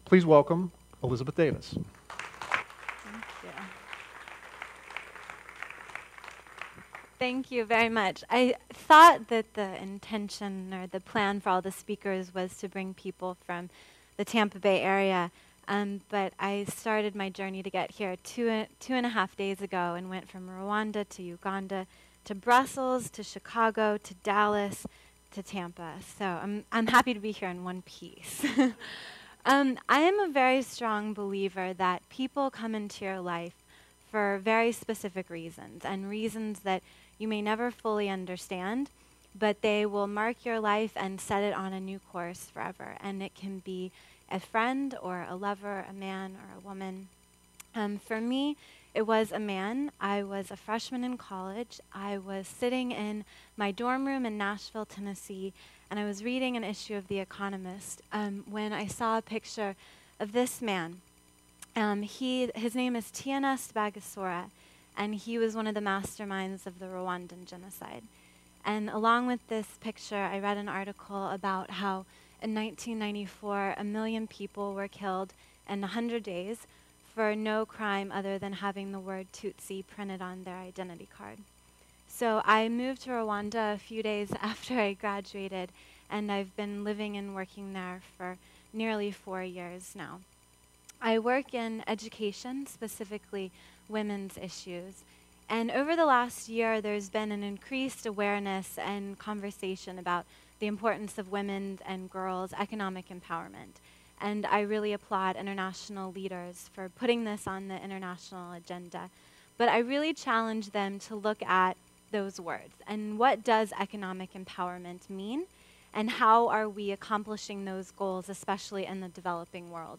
Please welcome Elizabeth Davis. Thank you. Thank you very much. I thought that the intention or the plan for all the speakers was to bring people from the Tampa Bay area, but I started my journey to get here two and a half days ago and went from Rwanda to Uganda to Brussels to Chicago to Dallas to Tampa. So I'm happy to be here in one piece. I am a very strong believer that people come into your life for very specific reasons, and reasons that you may never fully understand, but they will mark your life and set it on a new course forever. And it can be a friend or a lover, a man or a woman. For me, it was a man. I was a freshman in college. I was sitting in my dorm room in Nashville, Tennessee, and I was reading an issue of The Economist when I saw a picture of this man. His name is T.N.S. Bagasora, and he was one of the masterminds of the Rwandan Genocide. And along with this picture, I read an article about how in 1994, 1 million people were killed in 100 days for no crime other than having the word Tutsi printed on their identity card. So I moved to Rwanda a few days after I graduated, and I've been living and working there for nearly 4 years now. I work in education, specifically women's issues. And over the last year, there's been an increased awareness and conversation about the importance of women and girls' economic empowerment. And I really applaud international leaders for putting this on the international agenda. But I really challenge them to look at those words. And what does economic empowerment mean? And how are we accomplishing those goals, especially in the developing world?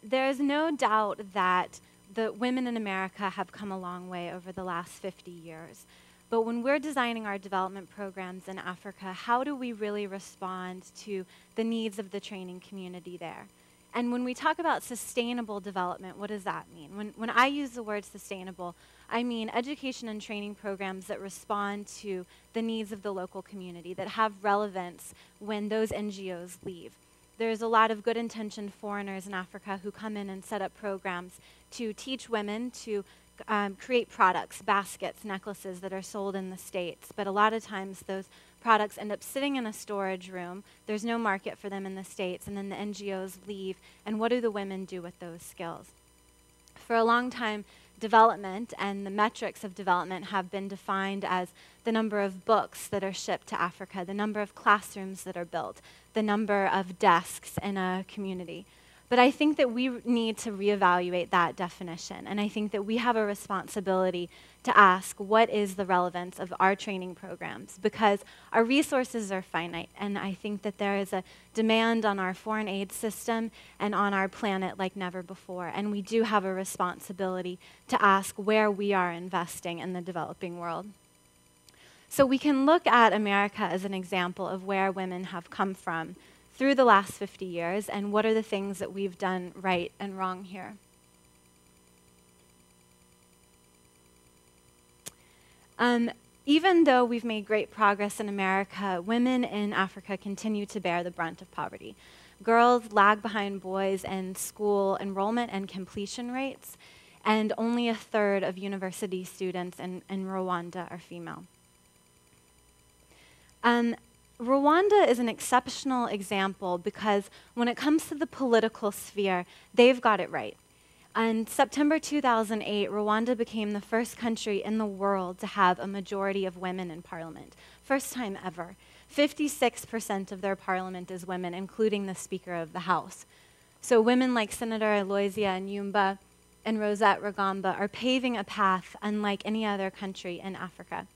There's no doubt that the women in America have come a long way over the last 50 years. But when we're designing our development programs in Africa, how do we really respond to the needs of the training community there? And when we talk about sustainable development, what does that mean? When I use the word sustainable, I mean education and training programs that respond to the needs of the local community, that have relevance when those NGOs leave. There's a lot of good-intentioned foreigners in Africa who come in and set up programs to teach women to create products, baskets, necklaces that are sold in the States. But a lot of times those products end up sitting in a storage room. There's no market for them in the States, and then the NGOs leave. And what do the women do with those skills? For a long time, development and the metrics of development have been defined as the number of books that are shipped to Africa, the number of classrooms that are built, the number of desks in a community. But I think that we need to reevaluate that definition, and I think that we have a responsibility to ask what is the relevance of our training programs, because our resources are finite, and I think that there is a demand on our foreign aid system and on our planet like never before, and we do have a responsibility to ask where we are investing in the developing world. So we can look at America as an example of where women have come from through the last 50 years, and what are the things that we've done right and wrong here. Even though we've made great progress in America, women in Africa continue to bear the brunt of poverty. Girls lag behind boys in school enrollment and completion rates, and only 1/3 of university students in Rwanda are female. Rwanda is an exceptional example because when it comes to the political sphere, they've got it right. In September 2008, Rwanda became the first country in the world to have a majority of women in parliament. First time ever. 56% of their parliament is women, including the Speaker of the House. So women like Senator Aloysia Nyumba and Rosette Rugamba are paving a path unlike any other country in Africa.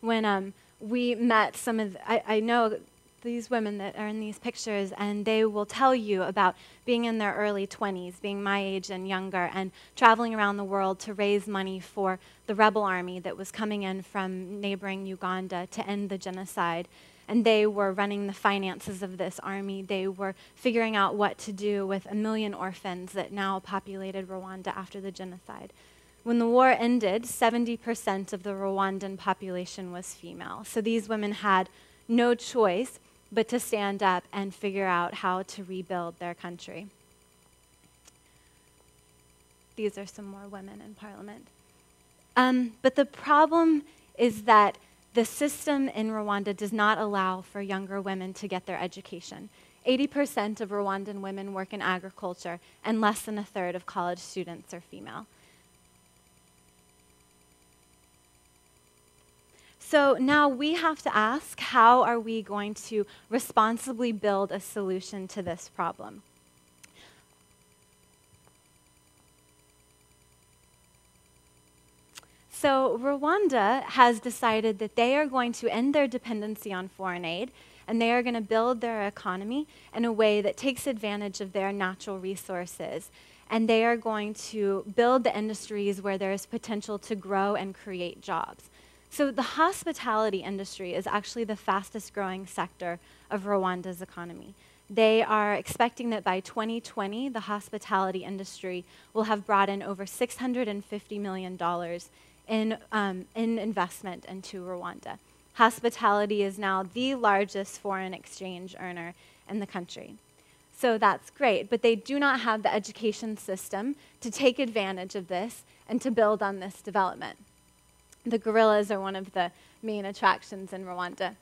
When we met some of, I know these women that are in these pictures, and they will tell you about being in their early 20s, being my age and younger, and traveling around the world to raise money for the rebel army that was coming in from neighboring Uganda to end the genocide. And they were running the finances of this army. They were figuring out what to do with 1 million orphans that now populated Rwanda after the genocide. When the war ended, 70% of the Rwandan population was female. So these women had no choice but to stand up and figure out how to rebuild their country. These are some more women in parliament. But the problem is that the system in Rwanda does not allow for younger women to get their education. 80% of Rwandan women work in agriculture, and less than a third of college students are female. So now we have to ask, how are we going to responsibly build a solution to this problem? So Rwanda has decided that they are going to end their dependency on foreign aid, and they are going to build their economy in a way that takes advantage of their natural resources. And they are going to build the industries where there is potential to grow and create jobs. So the hospitality industry is actually the fastest growing sector of Rwanda's economy. They are expecting that by 2020, the hospitality industry will have brought in over $650 million in investment into Rwanda. Hospitality is now the largest foreign exchange earner in the country. So that's great, but they do not have the education system to take advantage of this and to build on this development. The gorillas are one of the main attractions in Rwanda.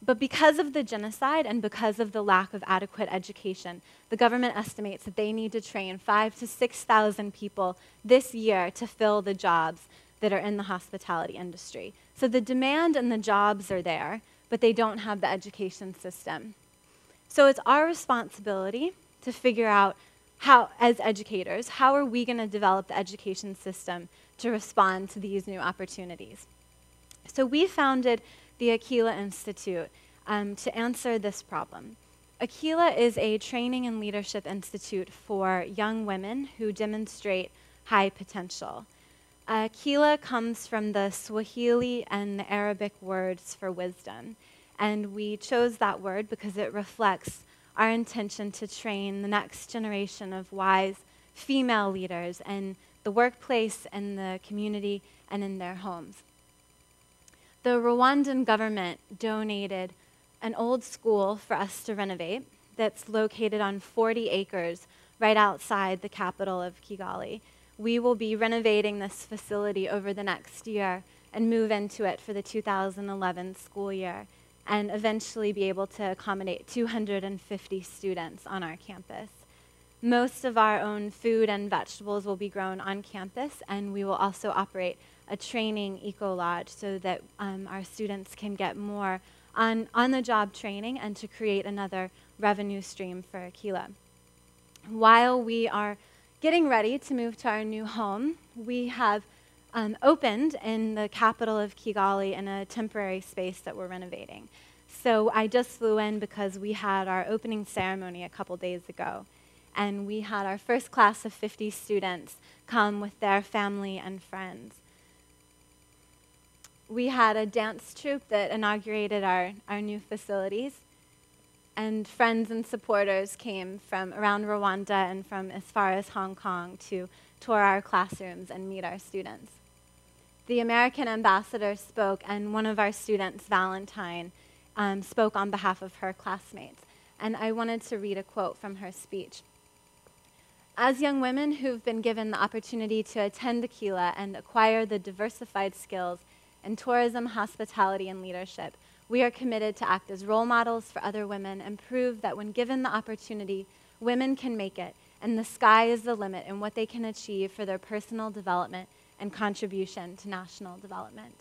But because of the genocide and because of the lack of adequate education, the government estimates that they need to train 5,000 to 6,000 people this year to fill the jobs that are in the hospitality industry. So the demand and the jobs are there, but they don't have the education system. So it's our responsibility to figure out how, as educators, how are we going to develop the education system to respond to these new opportunities? So we founded the Aquila Institute to answer this problem. Aquila is a training and leadership institute for young women who demonstrate high potential. Aquila comes from the Swahili and the Arabic words for wisdom. And we chose that word because it reflects our intention to train the next generation of wise female leaders in the workplace, in the community, and in their homes. The Rwandan government donated an old school for us to renovate that's located on 40 acres right outside the capital of Kigali. We will be renovating this facility over the next year and move into it for the 2011 school year, and eventually be able to accommodate 250 students on our campus. Most of our own food and vegetables will be grown on campus, and we will also operate a training eco-lodge so that our students can get more on-the-job training and to create another revenue stream for Aquila. While we are getting ready to move to our new home, we have opened in the capital of Kigali in a temporary space that we're renovating. So I just flew in because we had our opening ceremony a couple days ago, and we had our first class of 50 students come with their family and friends. We had a dance troupe that inaugurated our new facilities, and friends and supporters came from around Rwanda and from as far as Hong Kong to tour our classrooms and meet our students. The American ambassador spoke, and one of our students, Valentine, spoke on behalf of her classmates. And I wanted to read a quote from her speech. As young women who've been given the opportunity to attend Aquila and acquire the diversified skills in tourism, hospitality, and leadership, we are committed to act as role models for other women and prove that when given the opportunity, women can make it, and the sky is the limit in what they can achieve for their personal development and contribution to national development.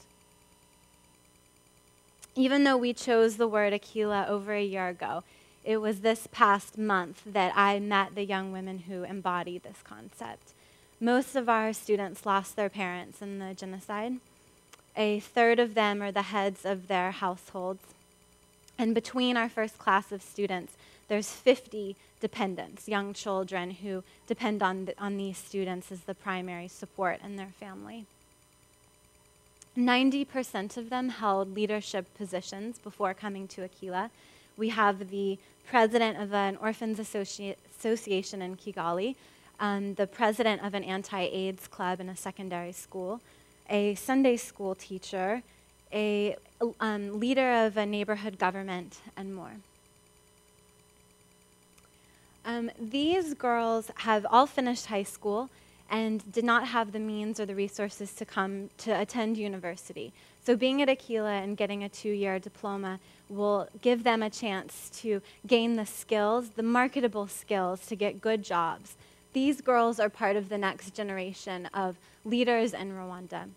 Even though we chose the word Aquila over a year ago, it was this past month that I met the young women who embody this concept. Most of our students lost their parents in the genocide. A third of them are the heads of their households. And between our first class of students, there's 50 dependents, young children who depend on these students as the primary support in their family. 90% of them held leadership positions before coming to Aquila. We have the president of an orphans association in Kigali, the president of an anti-AIDS club in a secondary school, a Sunday school teacher, a leader of a neighborhood government, and more. These girls have all finished high school and did not have the means or the resources to come to attend university. So being at Aquila and getting a 2-year diploma will give them a chance to gain the skills, the marketable skills, to get good jobs. These girls are part of the next generation of leaders in Rwanda.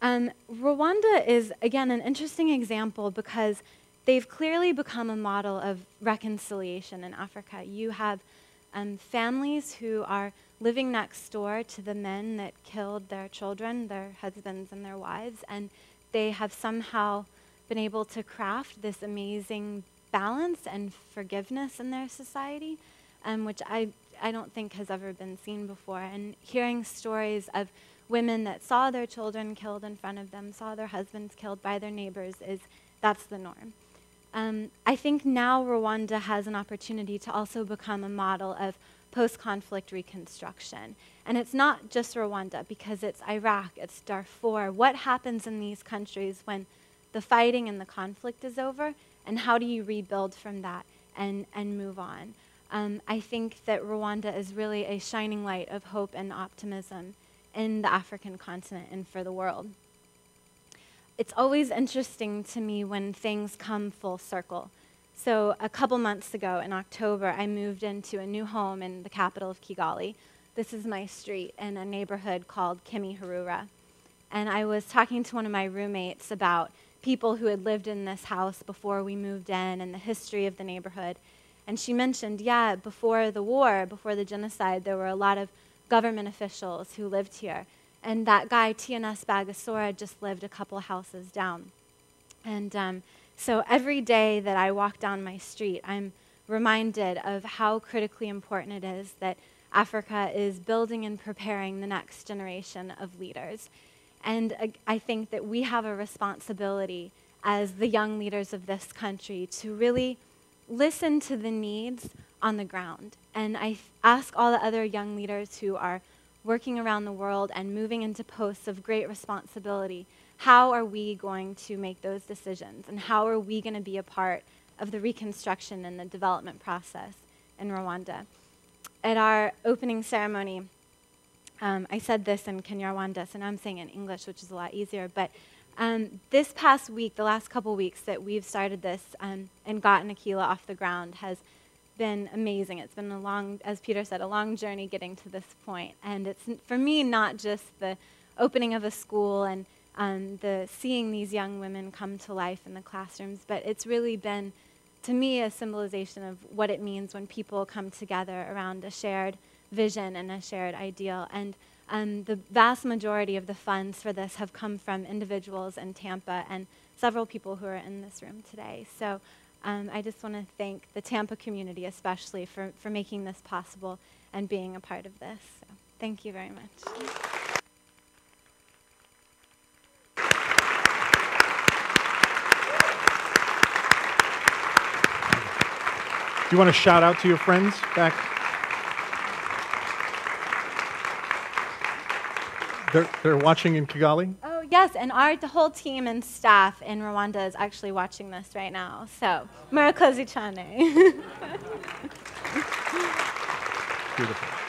Rwanda is, again, an interesting example because they've clearly become a model of reconciliation in Africa. You have families who are living next door to the men that killed their children, their husbands and their wives, and they have somehow been able to craft this amazing balance and forgiveness in their society, which I don't think has ever been seen before. And hearing stories of women that saw their children killed in front of them, saw their husbands killed by their neighbors, that's the norm. I think now Rwanda has an opportunity to also become a model of post-conflict reconstruction. And it's not just Rwanda, because it's Iraq, it's Darfur. What happens in these countries when the fighting and the conflict is over, and how do you rebuild from that and move on? I think that Rwanda is really a shining light of hope and optimism in the African continent and for the world. It's always interesting to me when things come full circle. So a couple months ago in October, I moved into a new home in the capital of Kigali. This is my street in a neighborhood called Kimihurura. And I was talking to one of my roommates about people who had lived in this house before we moved in and the history of the neighborhood. And she mentioned, yeah, before the war, before the genocide, there were a lot of government officials who lived here. And that guy, TNS Bagasora, just lived a couple houses down. And so every day that I walk down my street, I'm reminded of how critically important it is that Africa is building and preparing the next generation of leaders. And I think that we have a responsibility as the young leaders of this country to really listen to the needs on the ground. And I ask all the other young leaders who are working around the world and moving into posts of great responsibility, how are we going to make those decisions? And how are we going to be a part of the reconstruction and the development process in Rwanda? At our opening ceremony, I said this in Kinyarwanda, so now I'm saying it in English, which is a lot easier. But this past week, the last couple weeks that we've started this and gotten Aquila off the ground has been amazing. It's been a long, as Peter said, a long journey getting to this point. And it's, for me, not just the opening of a school and the seeing these young women come to life in the classrooms, but it's really been, to me, a symbolization of what it means when people come together around a shared vision and a shared ideal. And the vast majority of the funds for this have come from individuals in Tampa and several people who are in this room today. So I just want to thank the Tampa community especially for making this possible and being a part of this. So thank you very much. Do you want to shout out to your friends back? They're watching in Kigali? Oh, yes, and the whole team and staff in Rwanda is actually watching this right now. So, murakoze cyane. Beautiful.